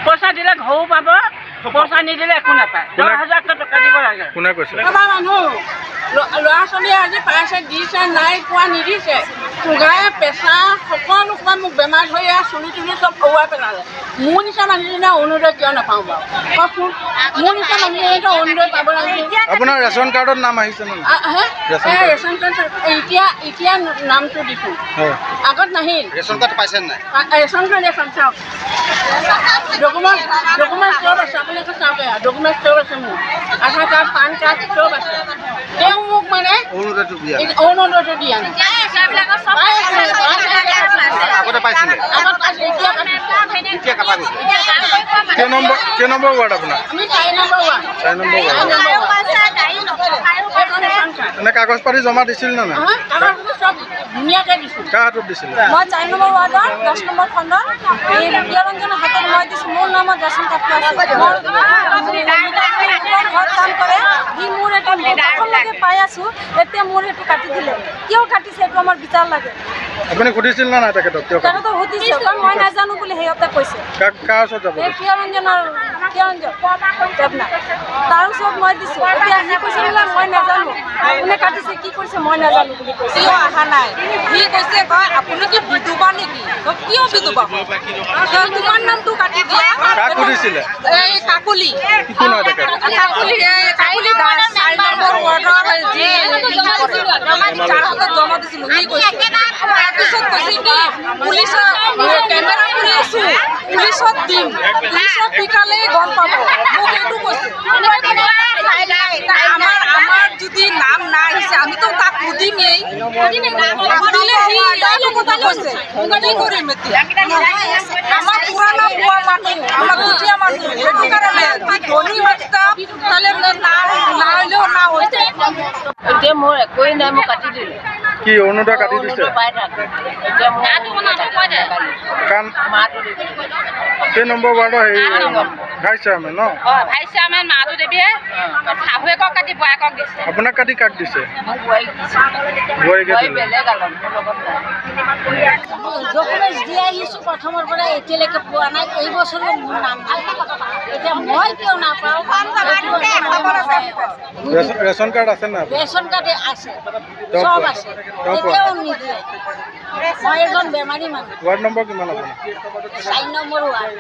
পইচা দিলে ঘৰো পাব, পইচা নিদিলে একো নাপায়। 10,000 টকা দিব লাগে। কোনে কৈছে? মানুহ ল'ৰা ছোৱালীয়ে আজি পাইছে, দিছে, নাই পোৱা, নিদিছে। চুগাৰ, প্ৰেছাৰ সকলো সময় মোক বেমাৰ ধৰি চুলি তুলি চব খৰুৱাই পেলালে। মোৰ নিচিনা মানুহজনে অৰুণোদয় কিয় নাপাওঁ বাৰু কওকচোন? মোৰ নিচিনা মানুহজনেতো অৰুণোদয় পাব লাগে। আপোনাৰ ৰেচন কাৰ্ডত নাম আহিছে নে? ৰেচন কাৰ্ড এতিয়া নামটো দিছোঁ, আগত নাহিল। ৰেচন কাৰ্ড পাইছে নাই? ৰেচন কাৰ্ড এখন চাওক, ডকুমেণ্ট চব আছে। আপুনি একো চাওক, ডকুমেণ্ট চব আছে মোৰ, আধাৰ কাৰ্ড, পান কাৰ্ড চব আছে। তেওঁ মোক মানে অৰুণোদয়টো দিয়া নাই। আগতে পাইছিলে? কেই নম্বৰ ৱাৰ্ড আপোনাৰ? আমি 4 নম্বৰ ৱাৰ্ড। 4 number ward. এনে কাগজ পাতি জমা দিছিল নে নাই? চব ধুনীয়াকৈ দিছোঁ। কাৰ হাতত দিছিলে? মই 4 নম্বৰ ৱাৰ্ডৰ 10 নম্বৰ খণ্ডত এই বিদ্যাৰঞ্জনৰ হাতত মই দিছোঁ। মোৰ নামত ৰেচন কাৰ্ডটো আছে। ঘৰত কাম কৰে, সি মোৰ এটা প্ৰথমলৈকে পাই আছোঁ, এতিয়া মোৰ সেইটো কাটি দিলে। কিয় কাটিছে এইটো আমাৰ বিচাৰ লাগে। আপুনি সুধিছিল নে নাই তেখেতক? তেখেতক সুধিছে, কাৰণ মই নাজানো বুলি সিহঁতে কৈছে। কাৰ ওচৰত যাব? এই প্ৰিয়ৰঞ্জন দেৱনাথ, তাৰ ওচৰত মই দিছোঁ। এতিয়া সি কৈছে বোলে মই নাজানো, কোনে কাটিছে কি কৰিছে মই নাজানো বুলি কৈছে। কিয় অহা নাই? সি কৈছে কয় আপুনি কি বিধৱা নেকি? কিয় বিধৱা? তোমাৰ নামটো কাটি দিয়া। কাক সুধিছিলে? এই কাকলি কোন হয় তেখেত? কাকলি দাস 4 নম্বৰ ৱাৰ্ডৰ যি যাৰ হাতত জমা দিছিলোঁ সি কৈছে। তাৰপিছত কৈছে কি পুলিচৰ কেমেৰা কৰি আছোঁ, পুলিচত দিম, পুলিচত পিকালে গম পাব, মোক এইটো কৈছে। আমাৰ যদি নাম নাই আহিছে আমিতো তাক সুধিমেই, সুধিলে সি এইটো কথা কৈছে। কি কৰিম এতিয়া? আমাৰ পুৰণা পোৱা মানুহ, আমাৰ দুখীয়া মানুহ, সেইটো কাৰণে যি ধনী মাত্ৰা তাহলে নাইলেও না হৈছে। এতিয়া মোৰ একোৱেই নাই, মোক কাটি দিলে। কি অৰুণোদয় কাটি দিছে? পাই থাকোঁ এতিয়া মোৰ কেই নম্বৰ ৱাৰ্ডৰ হেৰি ভাইচ চেয়াৰমেন ন? ভাইচ চেয়াৰমেন মাধু দেৱীয়ে শাহুৱেকক কাটি বোৱায়েকক দিছে। আপোনাক কাটি কাক দিছে? মোক বোৱাৰীক দিছে। বোৱাৰীকে দিলে। বেলেগ আলম, মোৰ লগত নাই। ডকুমেণ্টছ দি আহিছোঁ প্ৰথমৰ পৰা, এতিয়ালৈকে পোৱা নাই। এই বছৰো মোৰ নাম নাই। এতিয়া মই কিয় নাপাওঁ? ৰেচন কাৰ্ড আছে নাই? ৰেচন কাৰ্ড আছে, চব আছে, এতিয়াও নিদিয়ে। মই এজন বেমাৰী মানুহ। ৱাৰ্ড নম্বৰ কিমান আপোনাৰ? 4 নম্বৰ ৱাৰ্ড।